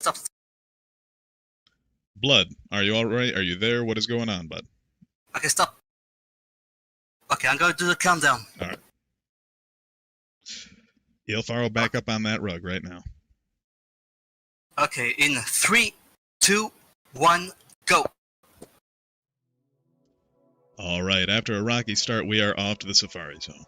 Stop. Blood, are you alright? Are you there? What is going on, bud? Okay, stop. Okay, I'm going to do the countdown. Alright. Ilfaro, back up on that rug right now. Okay, in 3, 2, 1, go. Alright, after a rocky start, we are off to the Safari Zone.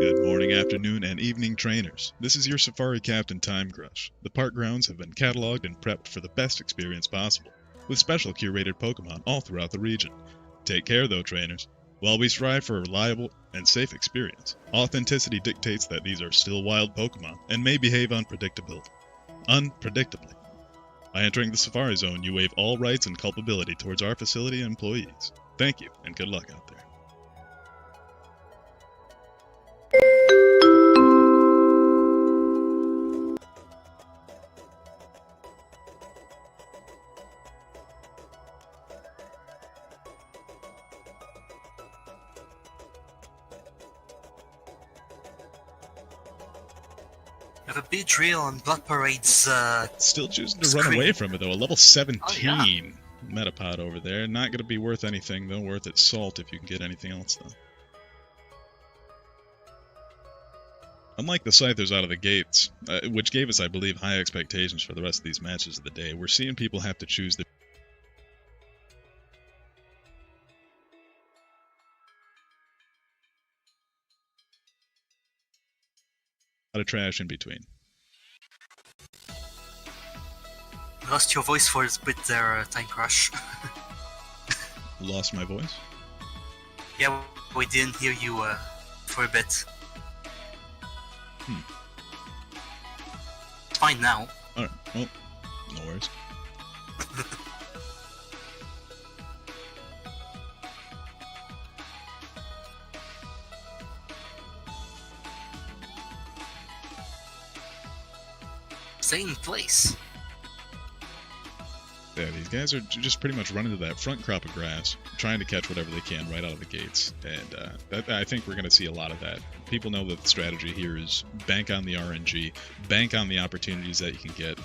Good morning, afternoon, and evening, trainers. This is your Safari Captain Time Crush. The park grounds have been cataloged and prepped for the best experience possible, with special curated Pokemon all throughout the region. Take care, though, trainers. While we strive for a reliable and safe experience, authenticity dictates that these are still wild Pokemon and may behave unpredictably. By entering the Safari Zone, you waive all rights and culpability towards our facility and employees. Thank you, and good luck out there. You have a big drill on Blood Parade's Still choosing to screen. run away from it, though. A level 17 Oh, yeah. Metapod over there. Not going to be worth anything, though. Worth its salt if you can get anything else, though. Unlike the Scythers out of the gates, which gave us, I believe, high expectations for the rest of these matches of the day, we're seeing people have to choose the... A lot of trash in between. Lost your voice for a bit there, Time Crush. Lost my voice? Yeah, we didn't hear you for a bit. It's fine now. Alright, well, no worries. Stay in place. Yeah, these guys are just pretty much running to that front crop of grass, trying to catch whatever they can right out of the gates, and I think we're going to see a lot of that. People know that the strategy here is bank on the RNG, bank on the opportunities that you can get,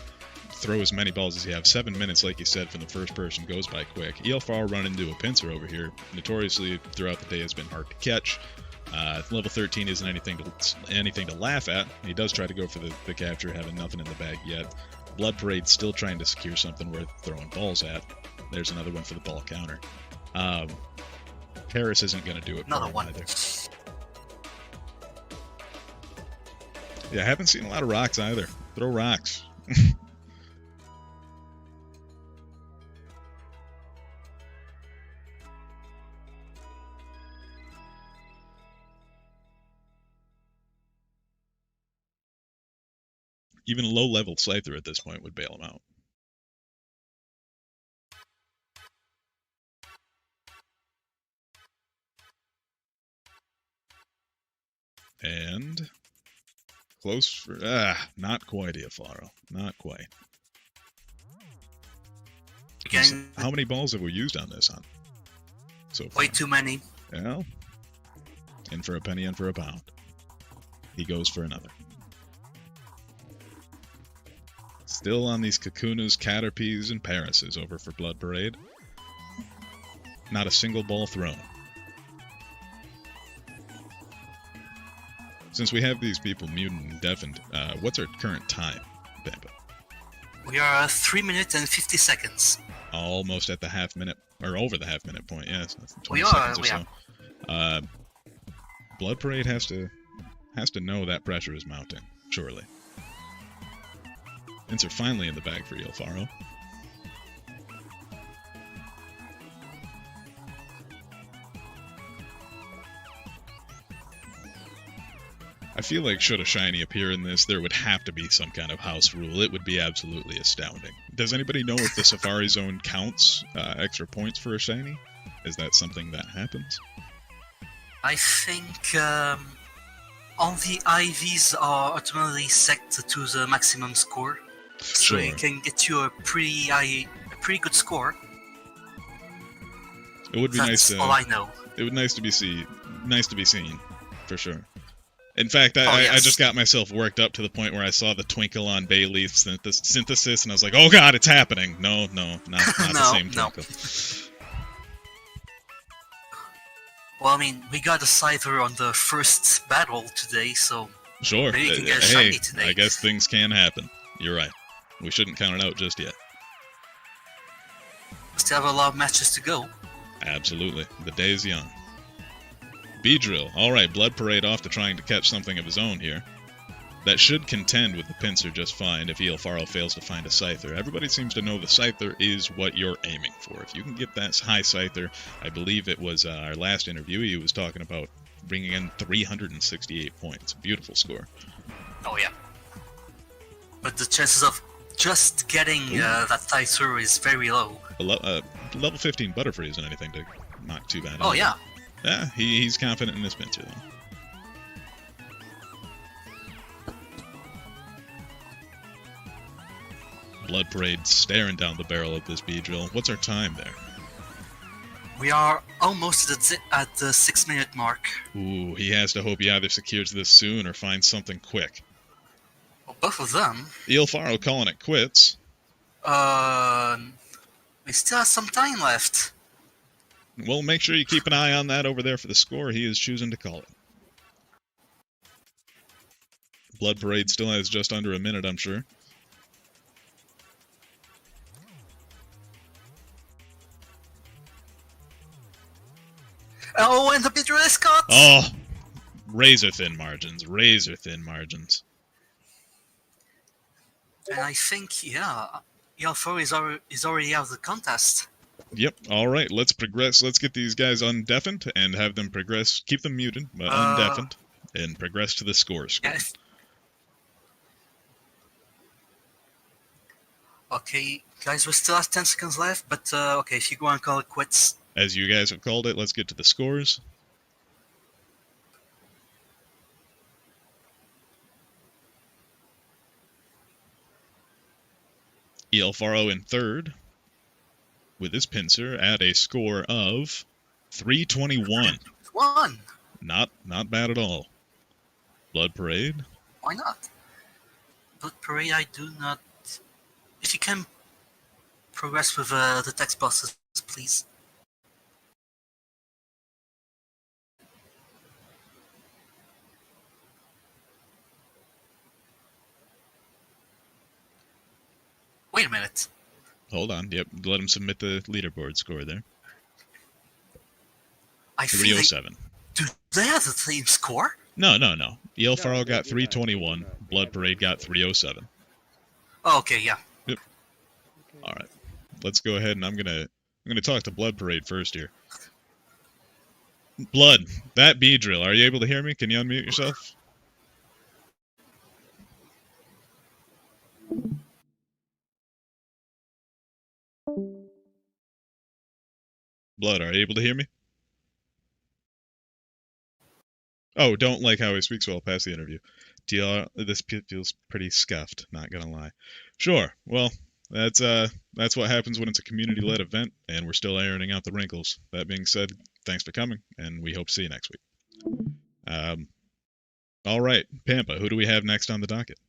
throw as many balls as you have. 7 minutes, like you said, from the first person goes by quick. ELFR running into a pincer over here, notoriously throughout the day has been hard to catch. Level 13 isn't anything to laugh at. He does try to go for the capture, having nothing in the bag yet. Blood Parade's still trying to secure something worth throwing balls at. There's another one for the ball counter. Paris isn't going to do it. Another one. Either. Yeah, I haven't seen a lot of rocks either. Throw rocks. Even a low-level Scyther at this point would bail him out. And close for not quite Ilfaro. Not quite. Again, How many balls have we used on this so far? way too many. Well, in for a penny, in for a pound. He goes for another. Still on these Kakunas, Caterpies, and Parises over for Blood Parade. Not a single ball thrown. Since we have these people muted and deafened, what's our current time, Bamba? We are 3 minutes and 50 seconds. Almost at the half-minute, or over the half-minute point, yes. That's 20 We seconds are, or so. Blood Parade has to know that pressure is mounting, surely. Hints are finally in the bag for Ilfaro. I feel like should a shiny appear in this, there would have to be some kind of house rule. It would be absolutely astounding. Does anybody know if the Safari Zone counts extra points for a shiny? Is that something that happens? I think all the IVs are automatically set to the maximum score. So Sure. it can get you a pretty good score. It would be That's nice. all I know. It would be nice to see nice to be seen, for sure. In fact, I just got myself worked up to the point where I saw the twinkle on Bayleaf's synthesis, and I was like, oh god, it's happening! No, not the same twinkle. Well, I mean, we got a Scyther on the first battle today, so sure. maybe you can get a shiny today. I guess things can happen. You're right. We shouldn't count it out just yet. Still have a lot of matches to go. Absolutely. The day is young. Beedrill. Alright, Blood Parade off to trying to catch something of his own here. That should contend with the Pinsir just fine if Eelfaro fails to find a Scyther. Everybody seems to know the Scyther is what you're aiming for. If you can get that high Scyther, I believe it was our last interviewee who was talking about bringing in 368 points. Beautiful score. Oh yeah. But the chances of just getting that Scyther is very low. Level 15 Butterfree isn't anything to knock too bad. Oh yeah. Yeah, he's confident in his Pinsir though. Blood Parade staring down the barrel of this Beedrill. What's our time there? We are almost at the 6-minute mark. Ooh, he has to hope he either secures this soon or finds something quick. Well, both of them. Eelfaro calling it quits. We still have some time left. Well, make sure you keep an eye on that over there for the score. He is choosing to call it. Blood Parade still has just under a minute, I'm sure. Oh, and the Beedrill is caught! Oh! Razor-thin margins. Razor-thin margins. And I think, yeah, Eelfaro is already out of the contest. Yep, alright, let's progress. Let's get these guys undeafened and have them progress. Keep them muted, but undeafened. And progress to the score screen. Yeah, okay, guys, we still have 10 seconds left, but okay, if you go and call it quits. As you guys have called it, let's get to the scores. Eelfaro in third with his Pinsir at a score of 321. Not bad at all. Blood Parade. Why not? Blood Parade, I do not. If you can progress with the text boxes, please. Wait a minute. Hold on. Yep, let him submit the leaderboard score there. 307. Do they have the same score? No. Eelfaro got 321. Blood Parade got 307. Oh, okay, yeah. Yep. All right. Let's go ahead and I'm gonna talk to Blood Parade first here. Blood, that Beedrill. Are you able to hear me? Can you unmute yourself? Blood, are you able to hear me? Oh, don't like how he speaks while past the interview. TR, this feels pretty scuffed, not gonna lie. Sure, well, that's what happens when it's a community-led event, and we're still ironing out the wrinkles. That being said, thanks for coming, and we hope to see you next week. All right, Pampa, who do we have next on the docket?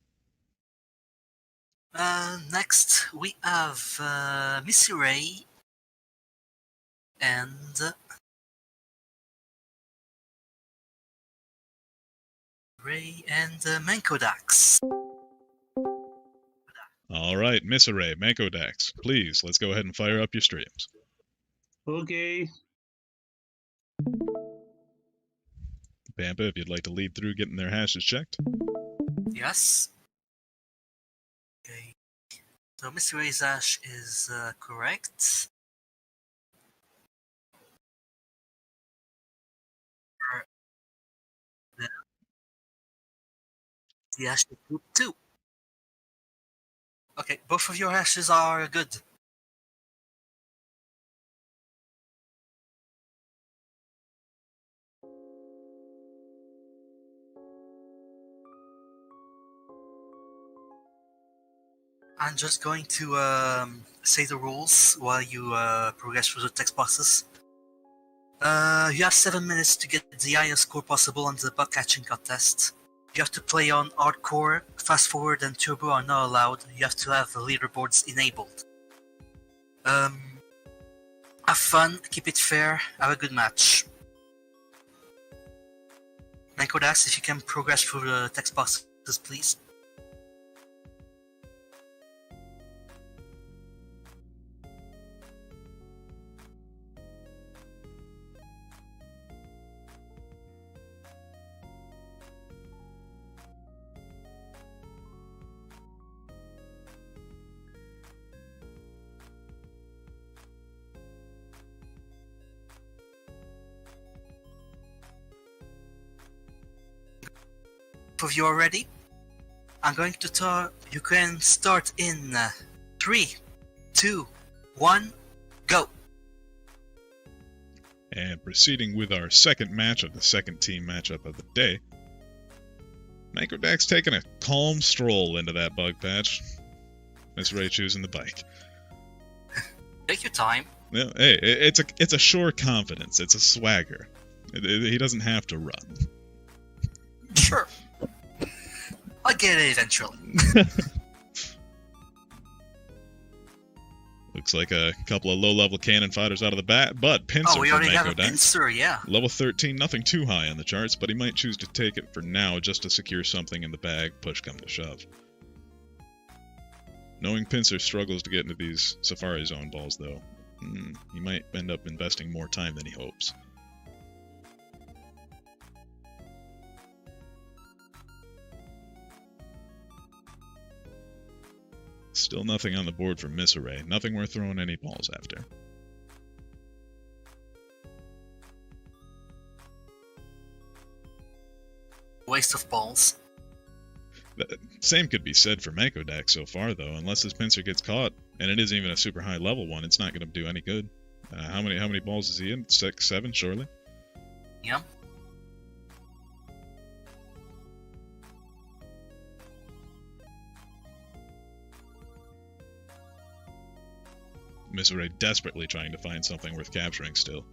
Next, we have Missy Ray and Mankodax. All right, Miss Array, Mankodax, please, let's go ahead and fire up your streams. Okay. Pampa, if you'd like to lead through getting their hashes checked. Yes. Okay. So Mr. Ray's hash is correct. The hash is group 2. Okay, both of your hashes are good. I'm just going to say the rules while you progress through the text boxes. You have 7 minutes to get the highest score possible on the bug catching contest. You have to play on hardcore, fast forward and turbo are not allowed. You have to have the leaderboards enabled. Have fun, keep it fair, have a good match. Nikodas, if you can progress through the text boxes, please. If you are ready, I'm going to talk. You can start in 3, 2, 1, go. And proceeding with our second match of the second team matchup of the day, Microdak's taking a calm stroll into that bug patch. Miss Ray choosing the bike. Take your time. Yeah, hey, it's a sure confidence. It's a swagger. He doesn't have to run. Sure. I'll get it eventually. Looks like a couple of low-level cannon fighters out of the bat, but Pincer We for already have a Mako Dax. pincer, yeah. Level 13, nothing too high on the charts, but he might choose to take it for now just to secure something in the bag, push come to shove. Knowing Pincer struggles to get into these Safari Zone balls, though, he might end up investing more time than he hopes. Still nothing on the board for Miss Array. Nothing worth throwing any balls after. Waste of balls. The same could be said for Mako Dax so far, though. Unless this pincer gets caught, and it isn't even a super high level one, it's not going to do any good. How many balls is he in? 6, 7, surely? Yeah. Miss Array desperately trying to find something worth capturing still.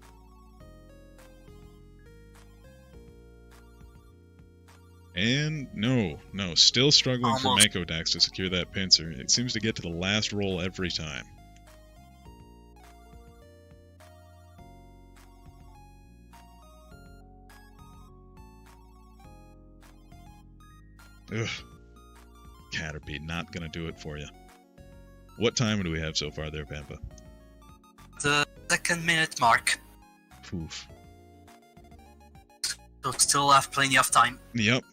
And no, still struggling for Mako Dax to secure that pincer. It seems to get to the last roll every time. Ugh. Caterpie, not gonna do it for you. What time do we have so far there, Pampa? The 2nd minute mark. Oof. So still have plenty of time. Yep.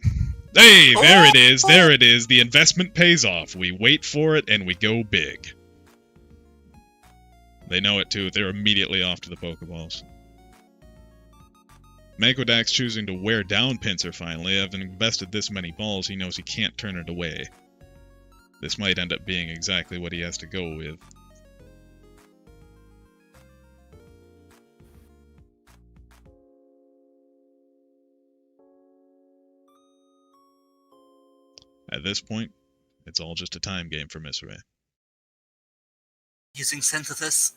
Hey, there it is, there it is. The investment pays off. We wait for it and we go big. They know it too. They're immediately off to the Pokeballs. Mako Dax choosing to wear down Pincer finally. Having invested this many balls, he knows he can't turn it away. This might end up being exactly what he has to go with. At this point, it's all just a time game for Miss Ray. Using synthesis.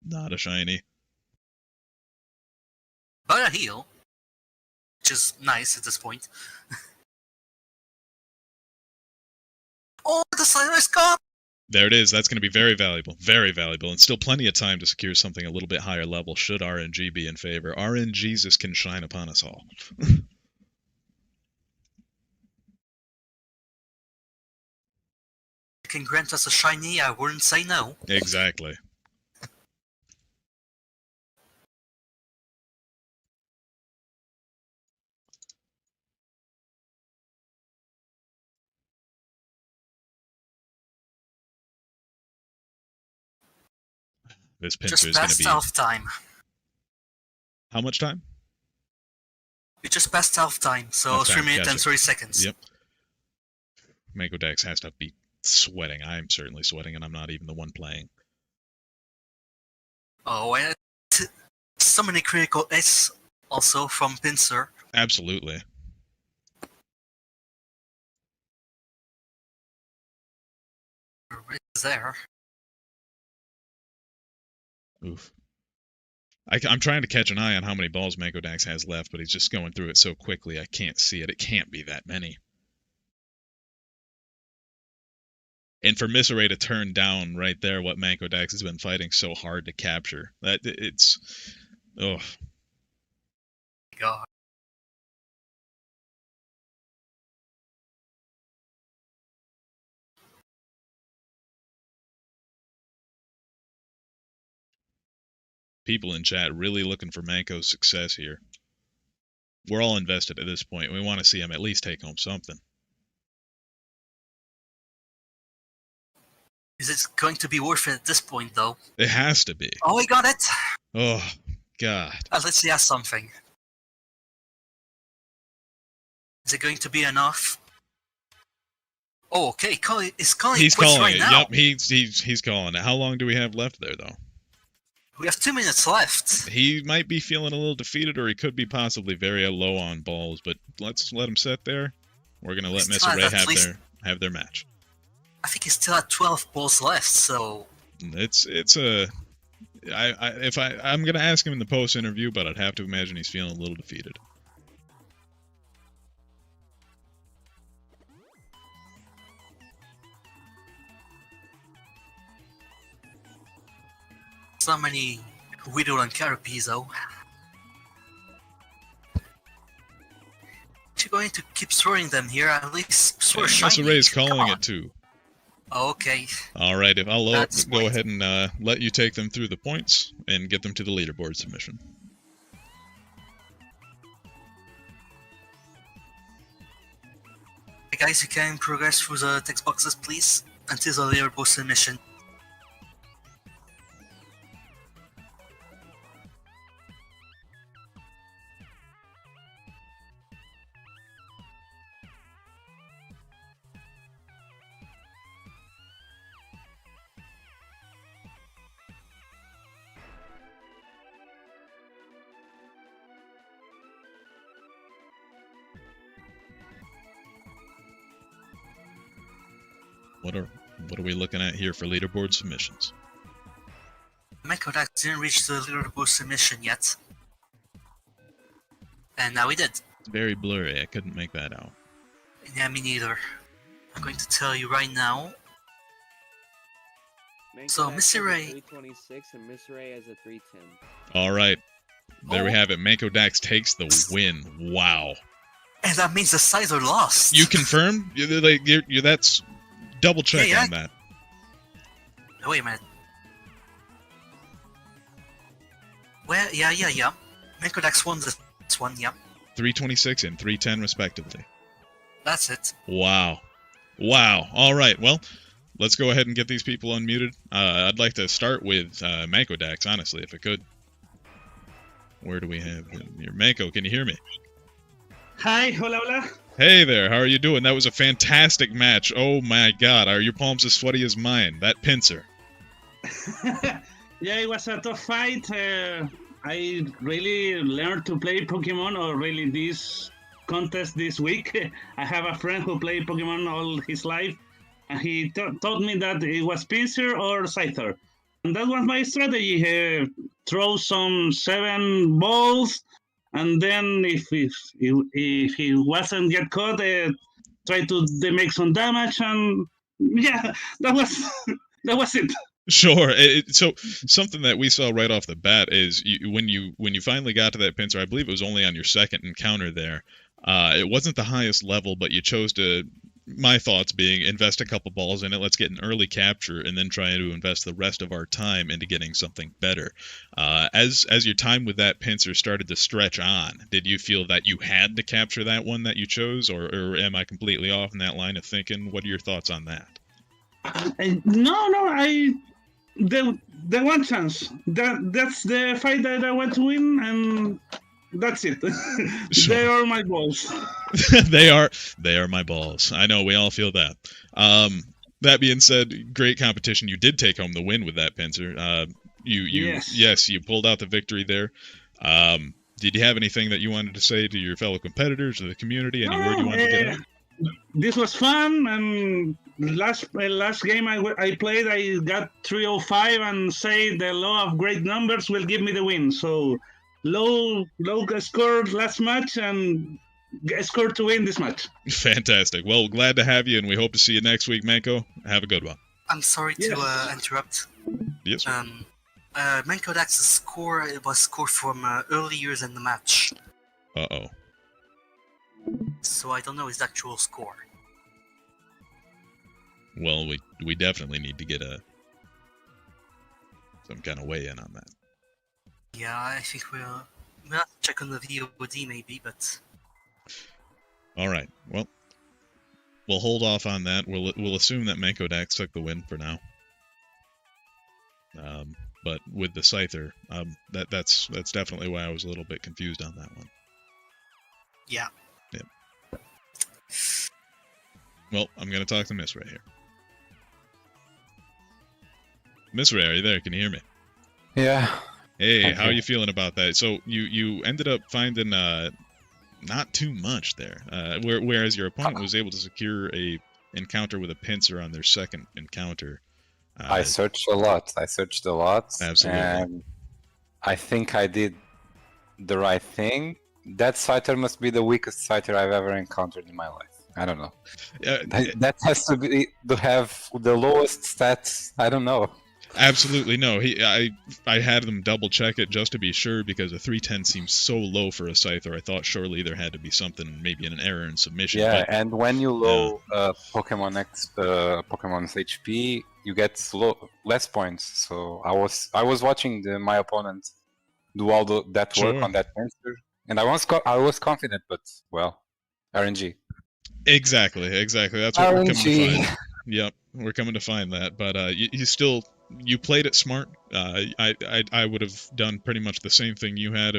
Not a shiny. But a heal. Which is nice at this point. Oh, the Silas Cup! There it is. That's going to be very valuable. Very valuable. And still plenty of time to secure something a little bit higher level should RNG be in favor. RNGesus can shine upon us all. Can grant us a shiny, I wouldn't say no. Exactly. This pincer is going to be... Just past half time. How much time? We just passed half time, so 3 minutes and 30 seconds. Yep. Mako Dax has to be sweating. I'm certainly sweating, and I'm not even the one playing. Oh, so many critical hits also from Pincer. Absolutely. It's there. Oof. I'm trying to catch an eye on how many balls Mango Dax has left, but he's just going through it so quickly I can't see it. It can't be that many. And for Miss Array to turn down right there what Mango Dax has been fighting so hard to capture, it's God. People in chat really looking for Manco's success here. We're all invested at this point. We want to see him at least take home something. Is it going to be worth it at this point, though? It has to be. Oh, we got it! Oh, God. Let's see something. Is it going to be enough? Oh, okay. He's calling He's quits calling right it. now. Yep, he's calling it. How long do we have left there, though? We have 2 minutes left. He might be feeling a little defeated, or he could be possibly very low on balls, but let's let him sit there. We're going to let Miss Array have their match. I think he's still at 12 balls left, so... I'm going to ask him in the post-interview, but I'd have to imagine he's feeling a little defeated. So many Widow and Carapace, though. You're going to keep throwing them here, at least throw shiny. Miss Array's calling it too. Okay. Alright, if I'll That's go ahead and let you take them through the points and get them to the leaderboard submission. Hey guys, you can progress through the text boxes, please, until the leaderboard submission. What are we looking at here for leaderboard submissions? Mango Dax didn't reach the leaderboard submission yet. And now he did. Very blurry, I couldn't make that out. Yeah, me neither. I'm going to tell you right now. So, Miss Array... 326 and Miss Array has a 310. Alright, there we have it. Mango Dax takes the win. Wow. And that means the sides are lost. You confirm? That's... Double check on that. Wait a minute. Well, yeah. Mango Dax won this one, yeah. 326 and 310 respectively. That's it. Wow. Alright, well, let's go ahead and get these people unmuted. I'd like to start with Mango Dax, honestly, if I could. Where do we have him here? Mango, can you hear me? Hi, hola. Hey there, how are you doing? That was a fantastic match. Oh my god, are your palms as sweaty as mine? That pincer. Yeah, it was a tough fight. I really learned to play Pokemon, or really this contest this week. I have a friend who played Pokemon all his life, and he taught me that it was pincer or scyther. And that was my strategy. Throw some 7 balls, and then if he wasn't get caught, try to make some damage, and yeah, that was it. Sure. So something that we saw right off the bat is when you finally got to that pincer, I believe it was only on your second encounter there. It wasn't the highest level, but you chose to, my thoughts being, invest a couple balls in it, let's get an early capture, and then try to invest the rest of our time into getting something better. As your time with that pincer started to stretch on, did you feel that you had to capture that one that you chose, or am I completely off in that line of thinking? What are your thoughts on that? No, the one chance. That's the fight that I want to win, and that's it. Sure. They are my balls. They are my balls. I know, we all feel that. That being said, great competition. You did take home the win with that pincer. Yes, you pulled out the victory there. Did you have anything that you wanted to say to your fellow competitors or the community? Any word you wanted to get out? this was fun. And last game I played, I got 305, and say the law of great numbers will give me the win. So low score last match and score to win this match. Fantastic. Well, glad to have you, and we hope to see you next week, Manko. Have a good one. I'm sorry to interrupt. Yes. Menko Dax's score was scored from early years in the match. Uh-oh. So I don't know his actual score. Well, we definitely need to get some kind of weigh-in on that. Yeah, I think we'll have to check on the VOD maybe, but... All right. Well, we'll hold off on that. We'll assume that Manko Dax took the win for now. But with the Scyther, that's definitely why I was a little bit confused on that one. Yeah. Yep. Well, I'm gonna talk to Miss Ray here. Miss Ray, are you there? Can you hear me? Yeah. Hey, Okay. how are you feeling about that? So you ended up finding not too much there, whereas your opponent was able to secure a encounter with a pincer on their second encounter. I searched a lot. Absolutely. And I think I did the right thing. That Scyther must be the weakest Scyther I've ever encountered in my life. I don't know. That has to have the lowest stats. I don't know. Absolutely no. I had them double check it just to be sure, because a 310 seems so low for a Scyther. I thought surely there had to be something, maybe an error in submission. Yeah, but, and when you low Pokemon's HP, you get less points. So I was watching my opponent do all that work Sure. on that pincer, and I was confident, but well, RNG. Exactly. That's what we're coming to RNG. find. Yep, we're coming to find that. But you played it smart. I would have done pretty much the same thing you had,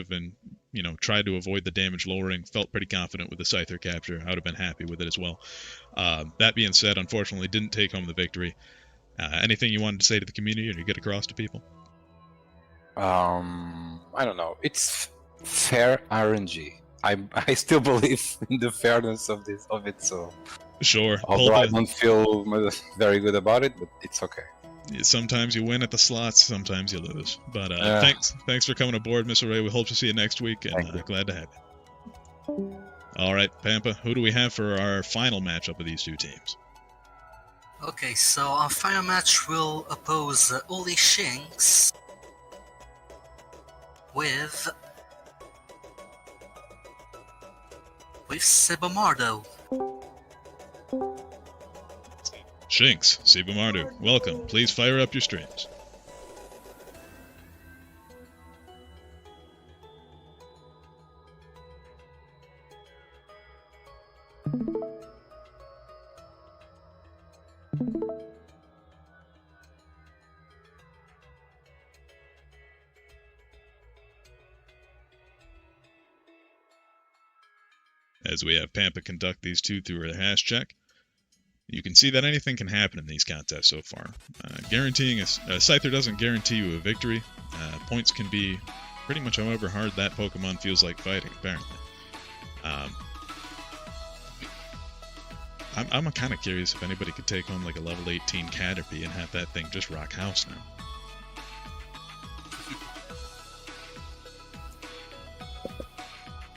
tried to avoid the damage lowering. Felt pretty confident with the Scyther capture. I would have been happy with it as well. That being said, unfortunately, didn't take home the victory. Anything you wanted to say to the community or to get across to people? I don't know. It's fair RNG. I still believe in the fairness of it. So Sure. although I don't feel very good about it, but it's okay. Sometimes you win at the slots, sometimes you lose. But thanks for coming aboard, Mr. Ray. We hope to see you next week, and glad to have you. All right, Pampa, who do we have for our final matchup of these two teams? Okay, so our final match will oppose Oli Shinx with Sebamardo. Shinx, Sebamardo, welcome. Please fire up your streams. As we have Pampa conduct these two through her hash check, you can see that anything can happen in these contests so far. Guaranteeing a Scyther doesn't guarantee you a victory. Points can be pretty much however hard that Pokemon feels like fighting, apparently. I'm kind of curious if anybody could take home like a level 18 Caterpie and have that thing just rock house now.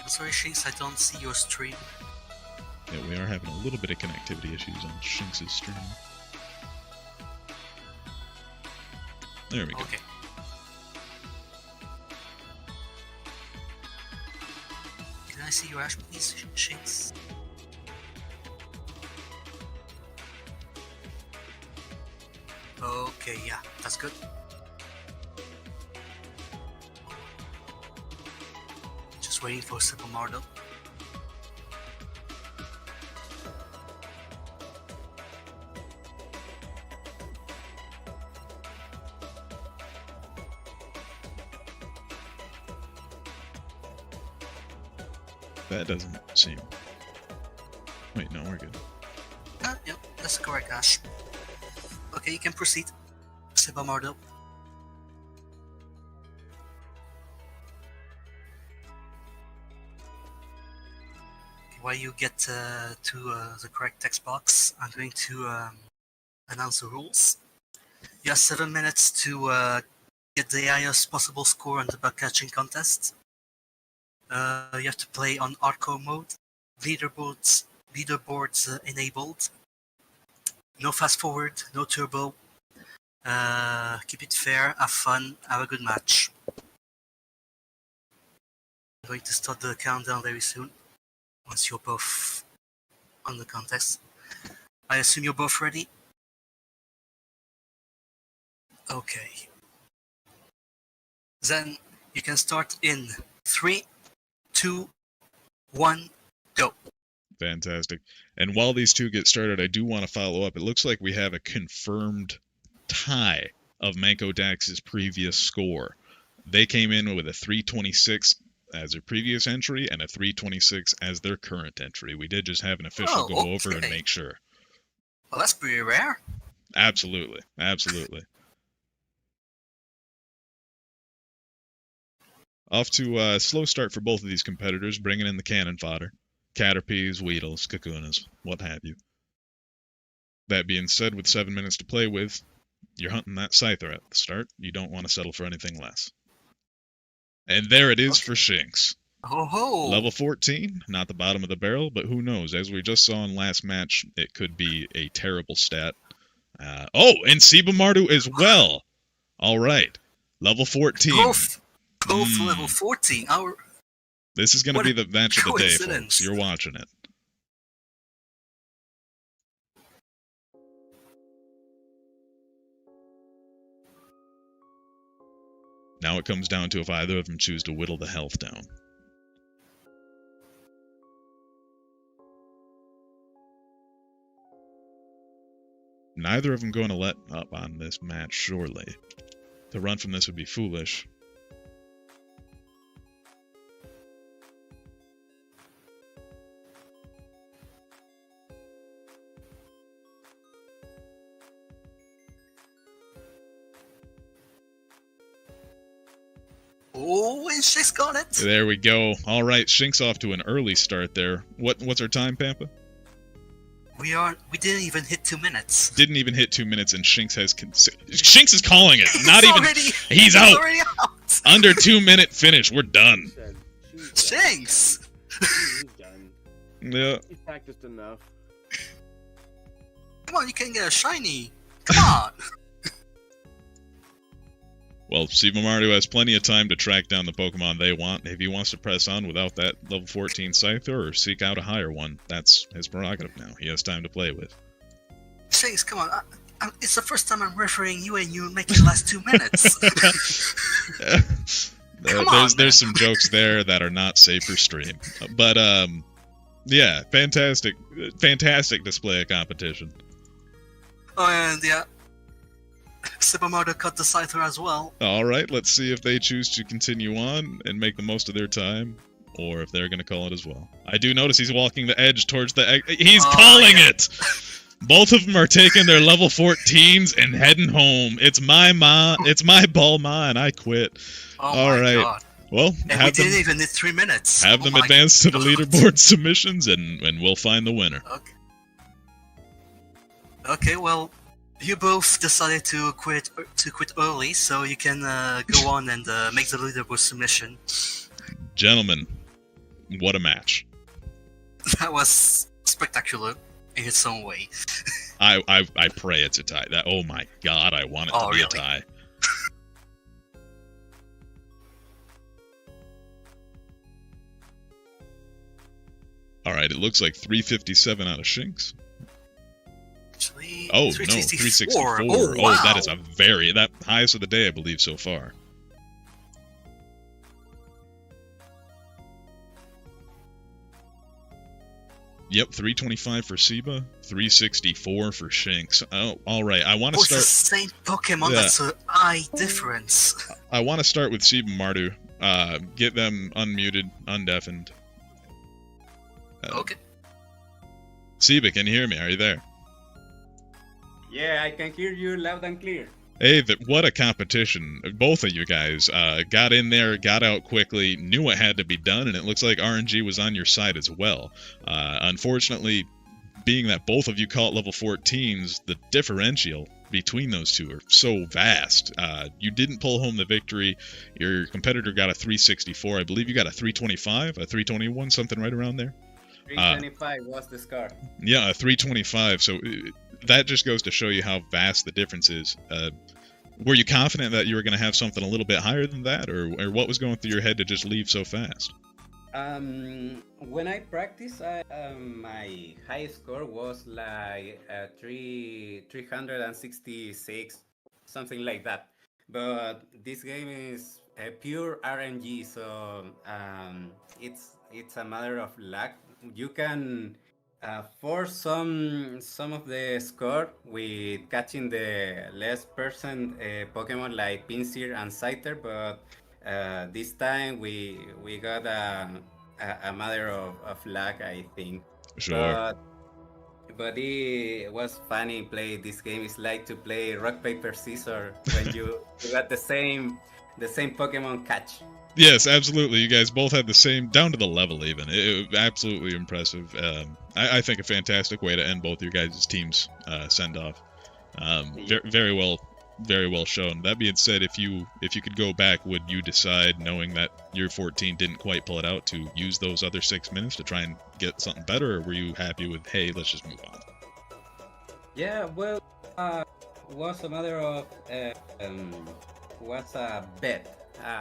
Sorry, Shinx, I don't see your stream. Yeah, we are having a little bit of connectivity issues on Shinx's stream. There we go. Okay. Can I see your ash, please, Shinx? Okay, yeah, that's good. Just waiting for Sebamardo. That doesn't seem... Wait, no, we're good. Yep, that's the correct ash. Okay, you can proceed. Sebamardo. while you get to the correct text box, I'm going to announce the rules. You have 7 minutes to get the highest possible score on the bug catching contest. You have to play on hardcore mode. Leaderboards enabled. No fast forward, no turbo. Keep it fair, have fun, have a good match. I'm going to start the countdown very soon, once you're both on the contest. I assume you're both ready? Okay. Then you can start in 3, 2, 1, go. Fantastic. And while these two get started, I do want to follow up. It looks like we have a confirmed tie of Manko Dax's previous score. They came in with a 326 as their previous entry and a 326 as their current entry. We did just have an official go over and make sure. Well, that's pretty rare. Absolutely. Absolutely. Off to a slow start for both of these competitors, bringing in the cannon fodder. Caterpies, Weedles, Kakunas, what have you. That being said, with 7 minutes to play with, you're hunting that Scyther at the start. You don't want to settle for anything less. And there it is for Shinx. Oh-ho! Level 14, not the bottom of the barrel, but who knows? As we just saw in last match, it could be a terrible stat. And Seba Mardu as well! Alright, level 14. Both level 14. This is going to be the match of the day, folks. You're watching it. Now it comes down to if either of them choose to whittle the health down. Neither of them going to let up on this match, surely. To run from this would be foolish. Oh, and Shinx got it! There we go. All right, Shinx off to an early start there. What's our time, Pampa? We didn't even hit 2 minutes. Didn't even hit 2 minutes, and Shinx has... Shinx is calling it. He's out. Already out. Under 2 minute finish. We're done. Shinx! He's done. Yeah. He's practiced enough. Come on, you can get a shiny. Come on. Well, Seba Mardu has plenty of time to track down the Pokemon they want. If he wants to press on without that level 14 Scyther or seek out a higher one, that's his prerogative now. He has time to play with. Shinx, come on. It's the first time I'm refereeing you and you make it last 2 minutes. There's some jokes there that are not safe for stream. But, yeah, fantastic display of competition. Oh, and yeah. Seba Mardu cut the Scyther as well. Alright, let's see if they choose to continue on and make the most of their time, or if they're going to call it as well. I do notice he's walking the edge towards the... He's calling it! Both of them are taking their level 14s and heading home. It's my ball ma, and I quit. Alright. God. Well, and we didn't even hit 3 minutes. Have them advance to the leaderboard submissions, and we'll find the winner. Okay, well... You both decided to quit early, so you can go on and make the leaderboard submission. Gentlemen, what a match! That was spectacular in its own way. I pray it's a tie. Oh my god, I want it to be a tie. Alright, it looks like 357 out of Shinx. Oh, no, 364. Oh, wow. Oh, that is that highest of the day, I believe, so far. Yep, 325 for Seba, 364 for Shinx. Oh, alright, I want to start... It's the same Pokemon, that's a high difference. I want to start with Seba Mardu. Get them unmuted, undeafened. Okay. Seba, can you hear me? Are you there? Yeah, I can hear you loud and clear. Hey, what a competition. Both of you guys got in there, got out quickly, knew what had to be done, and it looks like RNG was on your side as well. Unfortunately, being that both of you caught level 14s, the differential between those two are so vast. You didn't pull home the victory. Your competitor got a 364. I believe you got a 325, a 321, something right around there. 325 was the score. Yeah, a 325. So that just goes to show you how vast the difference is. Were you confident that you were going to have something a little bit higher than that, or what was going through your head to just leave so fast? When I practice, my high score was like 366, something like that. But this game is pure RNG, so it's a matter of luck. You can force some of the score with catching the less percent Pokemon like Pinsir and Scyther, but this time we got a matter of luck, I think. Sure. But it was funny play this game. It's like to play rock paper scissors when you got the same Pokemon catch. Yes, absolutely. You guys both had the same, down to the level even. It was absolutely impressive. I think a fantastic way to end both your guys' teams' send-off. Very well shown. That being said, if you could go back, would you decide, knowing that your 14 didn't quite pull it out, to use those other 6 minutes to try and get something better, or were you happy with, hey, let's just move on? Yeah, well, was a matter of was a bet.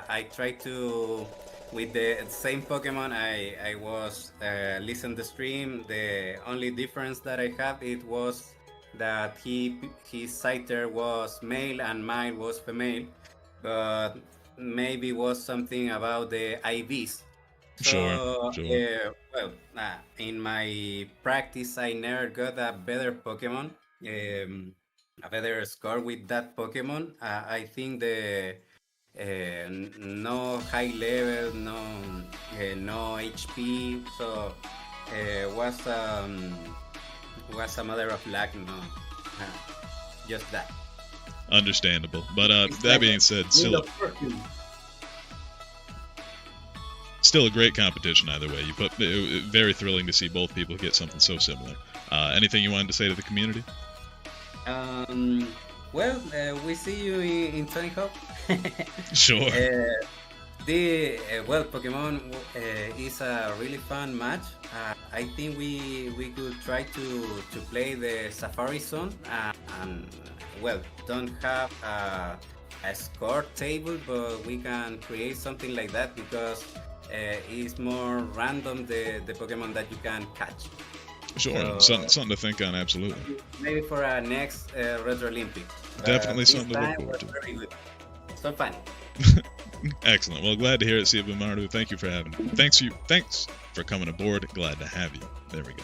I tried to, with the same Pokemon, I was listen the stream. The only difference that I have, it was that his Scyther was male and mine was female, but maybe was something about the IVs. So, Sure. in my practice, I never got a better Pokemon, a better score with that Pokemon. I think the no high level, no HP, so was a matter of luck, just that. Understandable. But that being said, still a great competition either way. Very thrilling to see both people get something so similar. Anything you wanted to say to the community? Well, we see you in Tony Hawk. Sure. Pokemon is a really fun match. I think we could try to play the Safari Zone and don't have a score table, but we can create something like that because it's more random the Pokemon that you can catch. Sure, something to think on, absolutely. Maybe for our next RetroOlympics. Definitely something to look forward to. Very good. So fun. Excellent. Well, glad to hear it, Seba Maru. Thank you for having me. Thanks for coming aboard. Glad to have you. There we go.